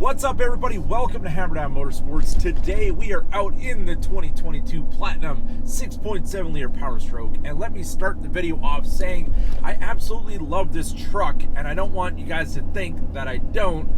What's up, everybody? Welcome to Hammer Down Motorsports. Today we are out in the 2022 Platinum 6.7 liter Powerstroke, and let me start the video off saying I absolutely love this truck, and I don't want you guys to think that I don't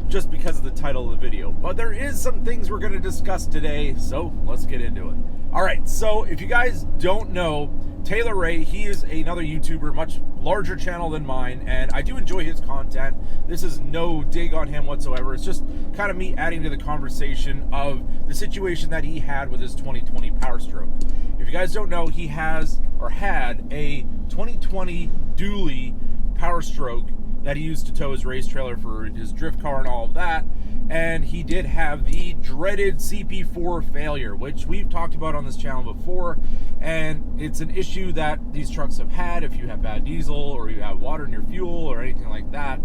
just because of the title of the video. But there is some things we're going to discuss today, so let's get into it. All right, so if you guys don't know, Taylor Ray, he is another YouTuber, much larger channel than mine, and I do enjoy his content. This is no dig on him whatsoever. It's just kind of me adding to the conversation of the situation that he had with his 2020 Powerstroke. If you guys don't know, he has or had a 2020 dually Powerstroke that he used to tow his race trailer for his drift car and all of that. And he did have the dreaded CP4 failure, which we've talked about on this channel before. And it's an issue that these trucks have had. If you have bad diesel or you have water in your fuel or anything like that,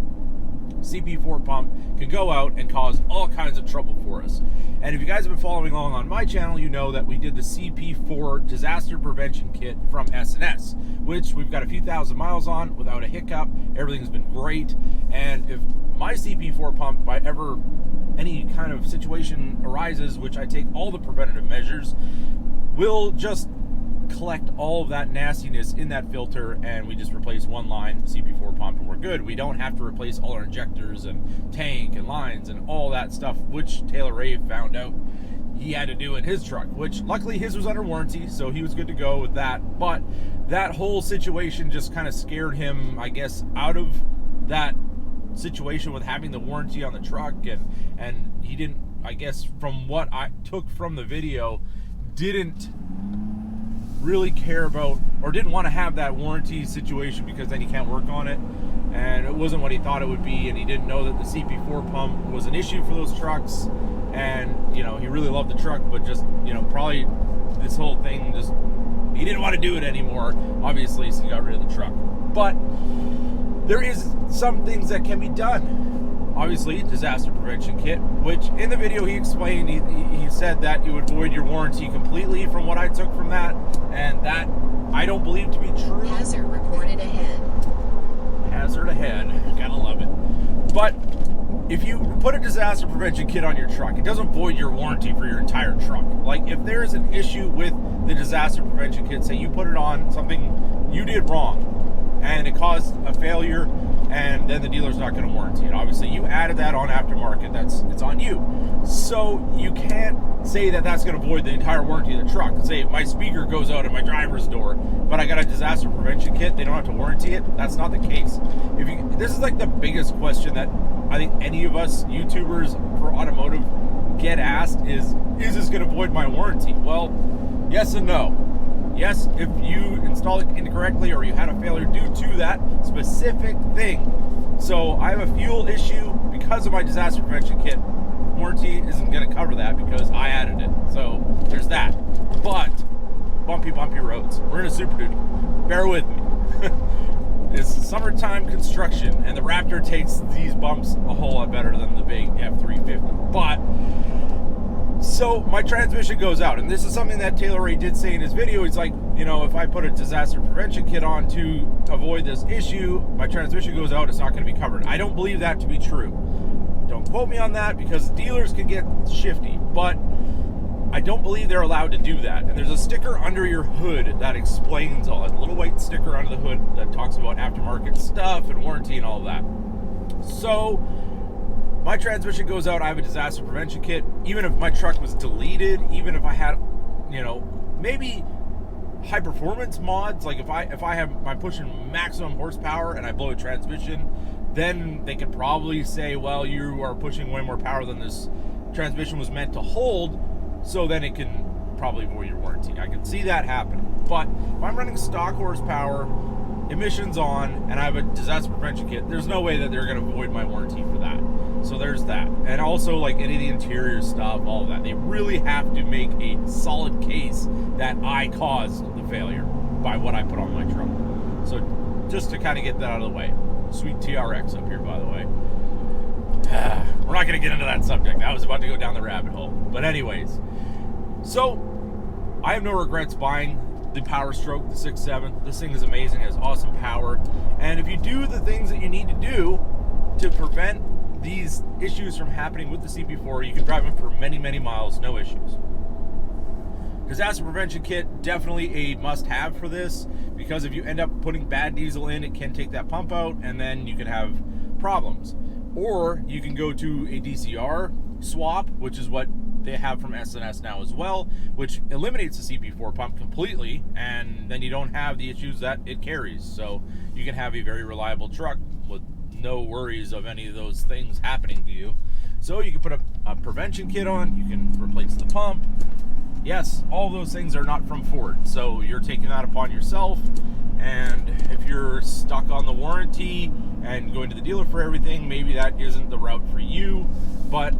CP4 pump can go out and cause all kinds of trouble for us. And if you guys have been following along on my channel, you know that we did the CP4 disaster prevention kit from S&S, which we've got a few thousand miles on without a hiccup. Everything's been great. And if my CP4 pump, by ever any kind of situation arises, which I take all the preventative measures, will just collect all of that nastiness in that filter, and we just replace one line CP4 pump and we're good. We don't have to replace all our injectors and tank and lines and all that stuff, which Taylor Ray found out he had to do in his truck, which luckily his was under warranty, so he was good to go with that. But that whole situation just kind of scared him, I guess, out of that situation with having the warranty on the truck, and he didn't, I guess from what I took from the video, didn't really care about or didn't want to have that warranty situation because then he can't work on it, and it wasn't what he thought it would be, and he didn't know that the CP4 pump was an issue for those trucks. And you know, he really loved the truck, but just, you know, probably this whole thing, just he didn't want to do it anymore, obviously, so he got rid of the truck. But there is some things that can be done. Obviously, disaster prevention kit, which in the video he explained, he said that you would void your warranty completely from what I took from that, and that I don't believe to be true. Hazard reported ahead. Hazard ahead, gotta love it. But if you put a disaster prevention kit on your truck, it doesn't void your warranty for your entire truck. Like, if there is an issue with the disaster prevention kit, say you put it on something you did wrong, and it caused a failure, and then the dealer's not going to warranty it. Obviously, you added that on aftermarket. It's on you. So you can't say that that's going to void the entire warranty of the truck. Say if my speaker goes out at my driver's door, but I got a disaster prevention kit, they don't have to warranty it. That's not the case. This is like the biggest question that I think any of us YouTubers for automotive get asked is this going to void my warranty? Well, yes and no. Yes, if you install it incorrectly or you had a failure due to that specific thing. So I have a fuel issue because of my disaster prevention kit. Warranty isn't going to cover that because I added it. So there's that. But bumpy roads. We're in a Super Duty. Bear with me. It's summertime construction, and the Raptor takes these bumps a whole lot better than the big F350. But so my transmission goes out, and this is something that Taylor Ray did say in his video. He's like, you know, if I put a disaster prevention kit on to avoid this issue, my transmission goes out, it's not going to be covered. I don't believe that to be true. Don't quote me on that because dealers can get shifty, but I don't believe they're allowed to do that. And there's a sticker under your hood that explains all that. A little white sticker under the hood that talks about aftermarket stuff and warranty and all of that. So my transmission goes out, I have a disaster prevention kit. Even if my truck was deleted, even if I had, you know, maybe high performance mods, like if I'm pushing maximum horsepower and I blow a transmission, then they could probably say, well, you are pushing way more power than this transmission was meant to hold, so then it can probably void your warranty. I can see that happening. But if I'm running stock horsepower, emissions on, and I have a disaster prevention kit, there's no way that they're going to void my warranty for that. So there's that. And also, like, any of the interior stuff, all of that, they really have to make a solid case that I caused the failure by what I put on my truck. So just to kind of get that out of the way. Sweet TRX up here, by the way. We're not going to get into that subject. I was about to go down the rabbit hole. But anyways, so I have no regrets buying the Powerstroke, the 6.7. This thing is amazing. It has awesome power. And if you do the things that you need to do, to prevent these issues from happening with the CP4, you can drive them for many, many miles, no issues. Disaster prevention kit, definitely a must-have for this, because if you end up putting bad diesel in, it can take that pump out, and then you can have problems. Or you can go to a DCR swap, which is what they have from S&S now as well, which eliminates the CP4 pump completely, and then you don't have the issues that it carries. So you can have a very reliable truck with no worries of any of those things happening to you. So you can put a prevention kit on, you can replace the pump. Yes, all those things are not from Ford, so you're taking that upon yourself. And if you're stuck on the warranty and going to the dealer for everything, maybe that isn't the route for you. But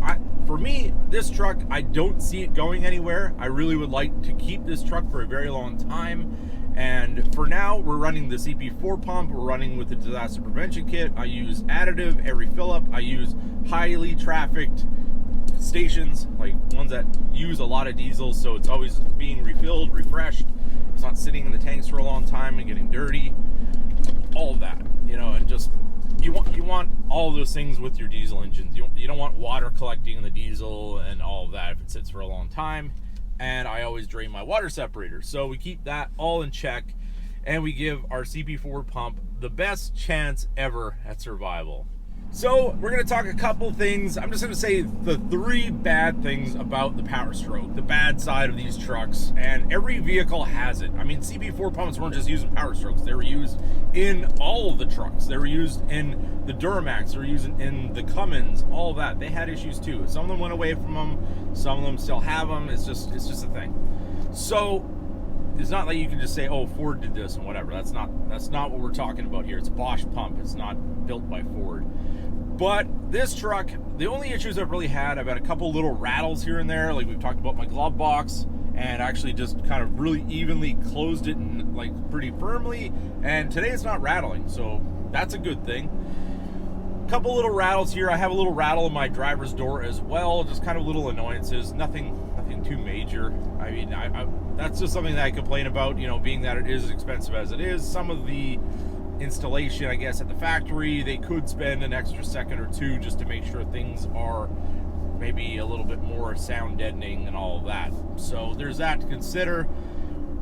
for me, this truck, I don't see it going anywhere. I really would like to keep this truck for a very long time. And for now, we're running the CP4 pump. We're running with the disaster prevention kit. I use additive every fill up. I use highly trafficked stations, like ones that use a lot of diesel, so it's always being refilled, refreshed. It's not sitting in the tanks for a long time and getting dirty. All of that, you know, and just you want all of those things with your diesel engines. You don't want water collecting in the diesel and all of that if it sits for a long time. And I always drain my water separator, so we keep that all in check, and we give our CP4 pump the best chance ever at survival. So we're going to talk a couple things. I'm just going to say the 3 bad things about the Powerstroke, the bad side of these trucks, and every vehicle has it. I mean, CP4 pumps weren't just used in Powerstrokes. They were used in all of the trucks. They were used in the Duramax. They were used in the Cummins, all of that. They had issues too. Some of them went away from them. Some of them still have them. It's just a thing. So it's not like you can just say, oh, Ford did this and whatever. That's not what we're talking about here. It's Bosch pump. It's not built by Ford. But this truck, the only issues I've really had, I've had a couple little rattles here and there, like we've talked about my glove box, and actually just kind of really evenly closed it and like pretty firmly, and today it's not rattling, so that's a good thing. A couple little rattles here. I have a little rattle in my driver's door as well, just kind of little annoyances, nothing too major. I mean, that's just something that I complain about, you know, being that it is as expensive as it is. Some of the installation, I guess, at the factory, they could spend an extra second or two just to make sure things are maybe a little bit more sound deadening and all of that. So there's that to consider.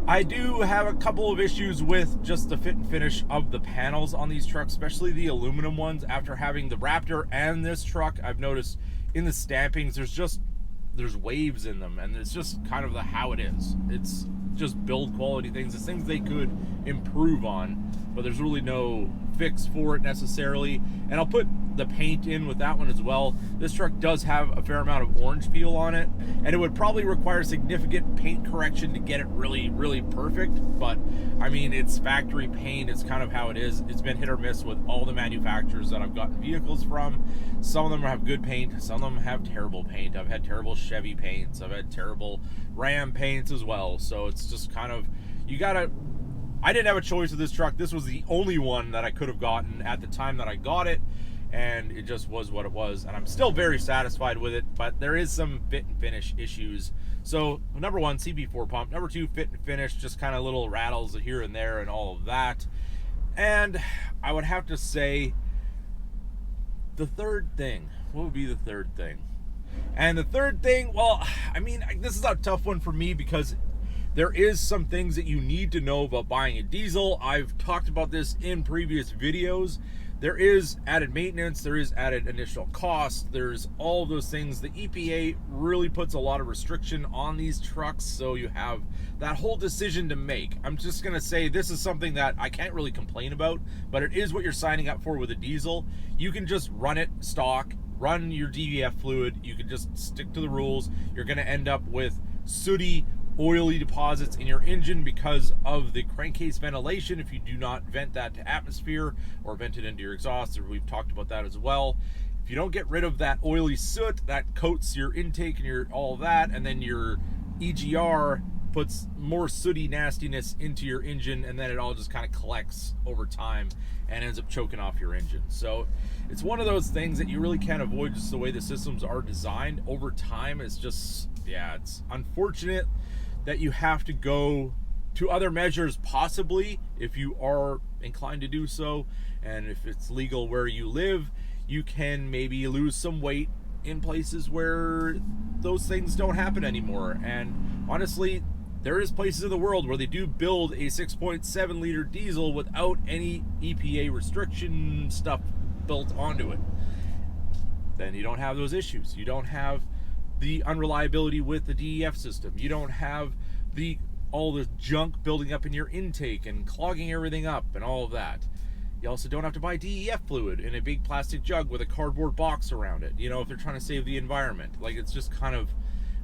I do have a couple of issues with just the fit and finish of the panels on these trucks, especially the aluminum ones. After having the Raptor and this truck, I've noticed in the stampings there's waves in them, and it's just kind of how it is. It's just build quality things. It's things they could improve on, but there's really no fix for it necessarily. And I'll put the paint in with that one as well. This truck does have a fair amount of orange peel on it, and it would probably require significant paint correction to get it really, really perfect. But I mean, it's factory paint. It's kind of how it is. It's been hit or miss with all the manufacturers that I've gotten vehicles from. Some of them have good paint, some of them have terrible paint. I've had terrible Chevy paints, I've had terrible Ram paints as well. So it's just kind of, I didn't have a choice with this truck. This was the only one that I could have gotten at the time that I got it, and it just was what it was, and I'm still very satisfied with it, but there is some fit and finish issues. So number 1, CP4 pump. Number 2, fit and finish, just kind of little rattles here and there and all of that. And I would have to say the third thing, what would be the third thing? And the third thing, well, I mean, this is a tough one for me because there is some things that you need to know about buying a diesel. I've talked about this in previous videos. There is added maintenance, there is added initial cost, there's all of those things. The EPA really puts a lot of restriction on these trucks, so you have that whole decision to make. I'm just gonna say this is something that I can't really complain about, but it is what you're signing up for with a diesel. You can just run it stock, run your DVF fluid, you can just stick to the rules. You're gonna end up with sooty, oily deposits in your engine because of the crankcase ventilation if you do not vent that to atmosphere or vent it into your exhaust. We've talked about that as well. If you don't get rid of that oily soot, that coats your intake and your all that, and then your EGR puts more sooty nastiness into your engine, and then it all just kind of collects over time and ends up choking off your engine. So it's one of those things that you really can't avoid, just the way the systems are designed over time. It's just, yeah, it's unfortunate that you have to go to other measures, possibly if you are inclined to do so, and if it's legal where you live, You can maybe lose some weight in places where those things don't happen anymore. And honestly, there is places in the world where they do build a 6.7 liter diesel without any EPA restriction stuff built onto it. Then you don't have those issues. You don't have the unreliability with the DEF system. You don't have all the junk building up in your intake and clogging everything up and all of that. You also don't have to buy DEF fluid in a big plastic jug with a cardboard box around it, you know, if they're trying to save the environment. Like, it's just kind of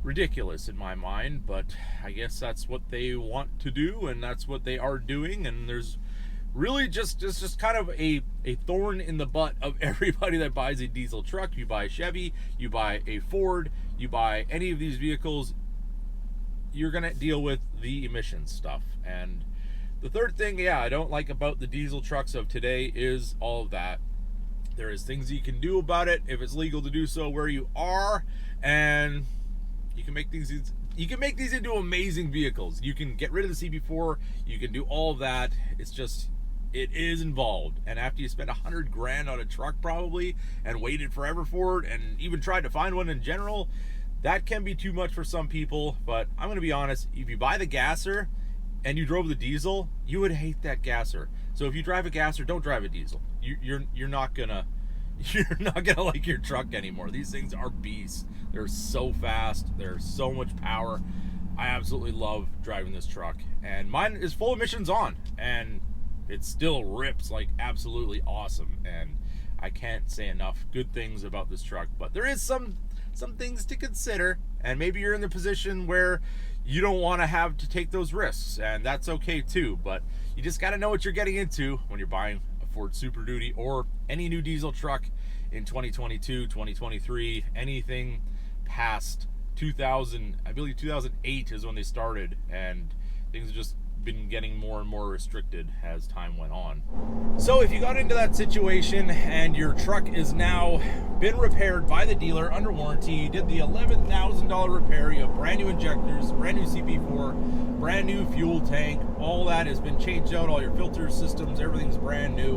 ridiculous in my mind, but I guess that's what they want to do, and that's what they are doing. And there's really just kind of a thorn in the butt of everybody that buys a diesel truck. You buy a Chevy, you buy a Ford, you buy any of these vehicles, you're gonna deal with the emissions stuff. And the third thing, I don't like about the diesel trucks of today is all of that. There is things you can do about it if it's legal to do so where you are, and you can make these into amazing vehicles. You can get rid of the CP4, you can do all of that. It's just, it is involved. And after you spend $100 grand on a truck probably and waited forever for it and even tried to find one in general, that can be too much for some people. But I'm going to be honest, if you buy the gasser and you drove the diesel, you would hate that gasser. So if you drive a gasser, don't drive a diesel. You're not gonna like your truck anymore. These things are beasts. They're so fast. They're so much power. I absolutely love driving this truck, and mine is full emissions on, and it still rips like absolutely awesome. And I can't say enough good things about this truck. But there is some things to consider, and maybe you're in the position where you don't want to have to take those risks, and that's okay too. But you just got to know what you're getting into when you're buying a Ford Super Duty or any new diesel truck in 2022, 2023, anything past 2000. I believe 2008 is when they started, and things have just been getting more and more restricted as time went on. So if you got into that situation and your truck is now been repaired by the dealer under warranty, you did the $11,000 repair, you have brand new injectors, brand new CP4, brand new fuel tank, all that has been changed out, all your filter systems, everything's brand new.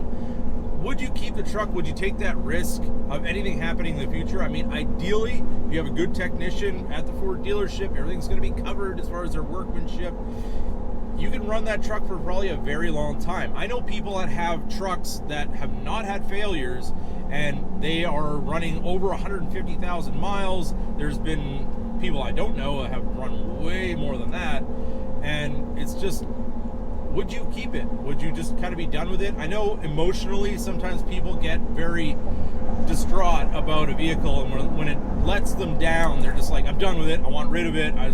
Would you keep the truck? Would you take that risk of anything happening in the future? I mean, ideally, if you have a good technician at the Ford dealership, everything's going to be covered as far as their workmanship. You can run that truck for probably a very long time. I know people that have trucks that have not had failures, and they are running over 150,000 miles. There's been people I don't know that have run way more than that, and it's just, would you keep it? Would you just kind of be done with it? I know emotionally sometimes people get very distraught about a vehicle, and when it lets them down, they're just like, I'm done with it, I want rid of it, I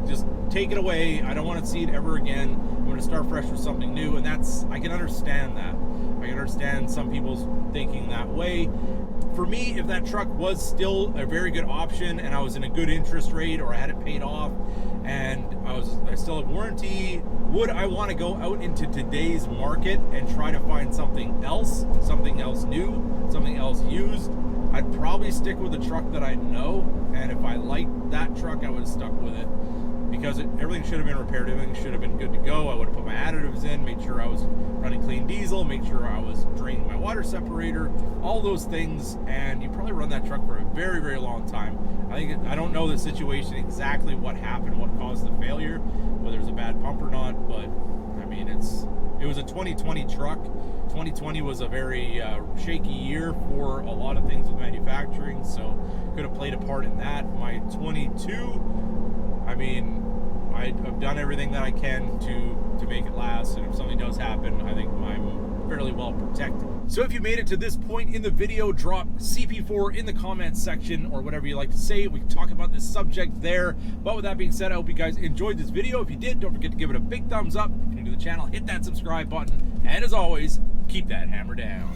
just take it away, I don't want to see it ever again, I'm going to start fresh with something new. And that's, I can understand that. I can understand some people's thinking that way. For me, if that truck was still a very good option and I was in a good interest rate, or I had it paid off and I still have warranty, would I want to go out into today's market and try to find something else new, something else used? I'd probably stick with the truck that I know, and if I liked that truck, I would have stuck with it, because everything should have been repaired, everything should have been good to go. I would have put my additives in, made sure I was running clean diesel, make sure I was draining my water separator, all those things, and you probably run that truck for a very, very long time. I don't know the situation exactly, what happened, what caused the failure, whether it was a bad pump or not, but I mean, it was a 2020 truck. 2020 was a very shaky year for a lot of things with manufacturing, so could have played a part in that. My 22, I mean, I've done everything that I can to make it last, and if something does happen, I think I'm fairly well protected. So if you made it to this point in the video, drop CP4 in the comments section, or whatever you like to say. We can talk about this subject there. But with that being said, I hope you guys enjoyed this video. If you did, don't forget to give it a big thumbs up. If you're new to the channel, hit that subscribe button. And as always, keep that hammer down.